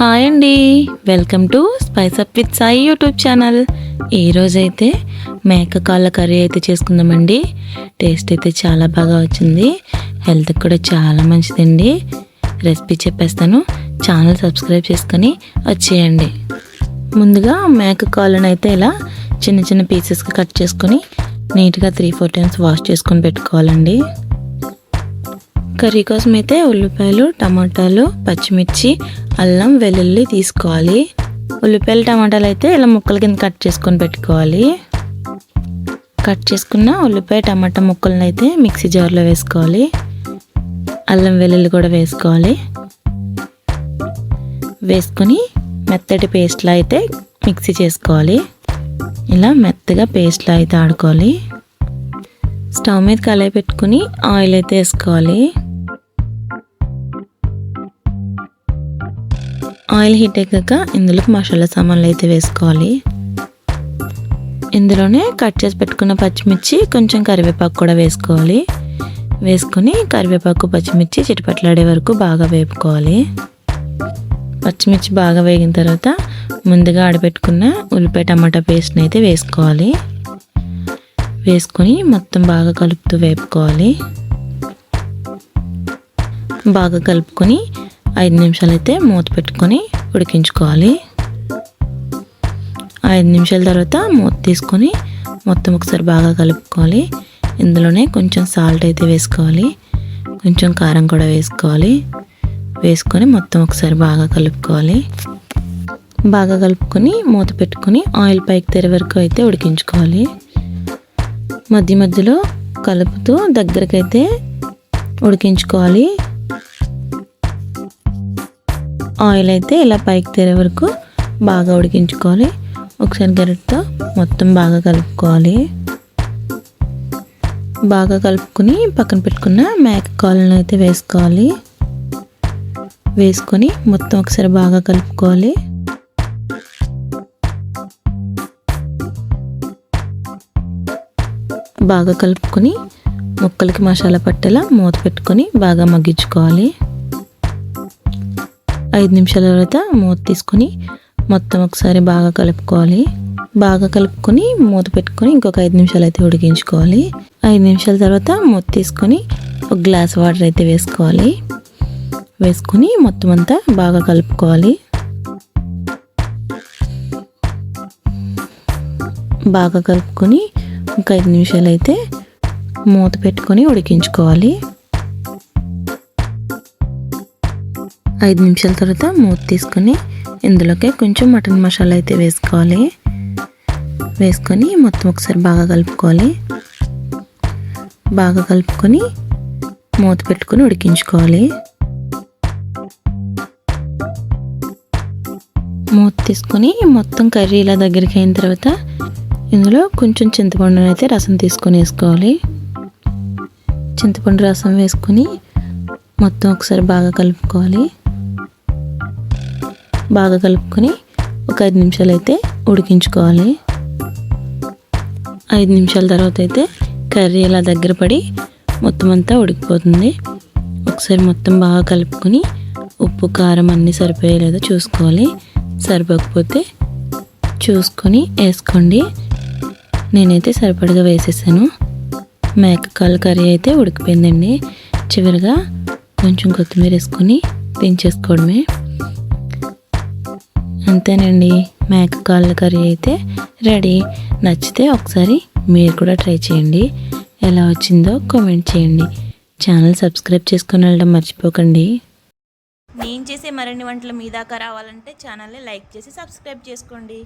Hi అండి, welcome to spice up with Sai YouTube channel. ఈరోజైతే మేక కాళ్ళ కర్రీ అయితే చేసుకుందామండి. టేస్ట్ అయితే చాలా బాగా వచ్చింది, హెల్త్కి కూడా చాలా మంచిదండి. రెసిపీ చెప్పేస్తాను, ఛానల్ సబ్స్క్రైబ్ చేసుకొని వచ్చేయండి. ముందుగా మేక కాళ్ళను అయితే ఇలా చిన్న చిన్న పీసెస్గా కట్ చేసుకొని నీట్గా 3-4 టైమ్స్ వాష్ చేసుకొని పెట్టుకోవాలండి. కర్రీ కోసం అయితే ఉల్లిపాయలు, టమాటాలు, పచ్చిమిర్చి, అల్లం, వెల్లుల్లి తీసుకోవాలి. ఉల్లిపాయలు, టమాటాలు అయితే ఇలా ముక్కల కింద కట్ చేసుకొని పెట్టుకోవాలి. కట్ చేసుకున్న ఉల్లిపాయ, టమాటా ముక్కలను అయితే మిక్సీ జార్లో వేసుకోవాలి. అల్లం, వెల్లుల్లి కూడా వేసుకోవాలి. వేసుకొని మెత్తటి పేస్ట్లా అయితే మిక్సీ చేసుకోవాలి. ఇలా మెత్తగా పేస్ట్లా అయితే ఆడుకోవాలి. స్టవ్ మీద కళాయి పెట్టుకుని ఆయిల్ అయితే వేసుకోవాలి. ఆయిల్ హీట్ అయ్యాక ఇందులోకి మసాలా సామాన్లు అయితే వేసుకోవాలి. ఇందులోనే కట్ చేసి పెట్టుకున్న పచ్చిమిర్చి, కొంచెం కరివేపాకు కూడా వేసుకోవాలి. వేసుకొని కరివేపాకు, పచ్చిమిర్చి చిటపట్లాడే వరకు బాగా వేపుకోవాలి. పచ్చిమిర్చి బాగా వేగిన తర్వాత ముందుగా ఆడపెట్టుకున్న ఉల్లిపాయ, టమాటా పేస్ట్ని అయితే వేసుకోవాలి. వేసుకొని మొత్తం బాగా కలుపుతూ వేపుకోవాలి. బాగా కలుపుకొని 5 నిమిషాలు అయితే మూత పెట్టుకొని ఉడికించుకోవాలి. 5 నిమిషాల తర్వాత మూత తీసుకొని మొత్తం ఒకసారి బాగా కలుపుకోవాలి. ఇందులోనే కొంచెం సాల్ట్ అయితే వేసుకోవాలి, కొంచెం కారం కూడా వేసుకోవాలి. వేసుకొని మొత్తం ఒకసారి బాగా కలుపుకోవాలి. బాగా కలుపుకొని మూత పెట్టుకొని ఆయిల్ పైకి తేరే వరకు అయితే ఉడికించుకోవాలి. మధ్య మధ్యలో కలుపుతూ దగ్గరకైతే ఉడికించుకోవాలి. ఆయిల్ అయితే ఇలా పైకి తేరే వరకు బాగా ఉడికించుకోవాలి. ఒకసారి గరిటతో మొత్తం బాగా కలుపుకోవాలి. బాగా కలుపుకొని పక్కన పెట్టుకున్న మేక కాళ్ళను అయితే వేసుకోవాలి. వేసుకొని మొత్తం ఒకసారి బాగా కలుపుకోవాలి. బాగా కలుపుకొని ముక్కలకి మసాలా పట్టేలా మూత పెట్టుకొని బాగా మగ్గించుకోవాలి. 5 నిమిషాల తర్వాత మూత తీసుకొని మొత్తం ఒకసారి బాగా కలుపుకోవాలి. బాగా కలుపుకొని మూత పెట్టుకొని ఇంకొక 5 నిమిషాలు అయితే ఉడికించుకోవాలి. 5 నిమిషాల తర్వాత మూత తీసుకొని ఒక గ్లాస్ వాటర్ అయితే వేసుకోవాలి. వేసుకొని మొత్తం అంతా బాగా కలుపుకోవాలి. బాగా కలుపుకొని ఒక 5 నిమిషాలు అయితే మూత పెట్టుకొని ఉడికించుకోవాలి. 5 నిమిషాల తర్వాత మూత తీసుకొని ఇందులోకి కొంచెం మటన్ మసాలా అయితే వేసుకోవాలి. వేసుకొని మొత్తం ఒకసారి బాగా కలుపుకోవాలి. బాగా కలుపుకొని మూత పెట్టుకొని ఉడికించుకోవాలి. మూత తీసుకొని మొత్తం కర్రీ ఇలా దగ్గరికి అయిన తర్వాత ఇందులో కొంచెం చింతపండుని అయితే రసం తీసుకొని వేసుకోవాలి. చింతపండు రసం వేసుకొని మొత్తం ఒకసారి బాగా కలుపుకోవాలి. బాగా కలుపుకొని ఒక 5 నిమిషాలు అయితే ఉడికించుకోవాలి. 5 నిమిషాల తర్వాత అయితే కర్రీ ఇలా దగ్గర పడి మొత్తం అంతా ఉడికిపోతుంది. ఒకసారి మొత్తం బాగా కలుపుకొని ఉప్పు, కారం అన్నీ సరిపోయేలేదో చూసుకోవాలి. సరిపోకపోతే చూసుకొని వేసుకోండి. నేనైతే సరిపడగా వేసేసాను. మేక కాళ్ళ కర్రీ అయితే ఉడికిపోయిందండి. చివరిగా కొంచెం కొత్తిమీర వేసుకొని దించేసుకోవడమే. అంతేనండి, మేక కాళ్ళ కర్రీ అయితే రెడీ. నచ్చితే ఒకసారి మీరు కూడా ట్రై చేయండి. ఎలా వచ్చిందో కామెంట్ చేయండి. ఛానల్ సబ్స్క్రైబ్ చేసుకొని వెళ్ళడం మర్చిపోకండి. నేను చేసే మరిన్ని వంటలు మీ దాకా రావాలంటే ఛానల్ని లైక్ చేసి సబ్స్క్రైబ్ చేసుకోండి.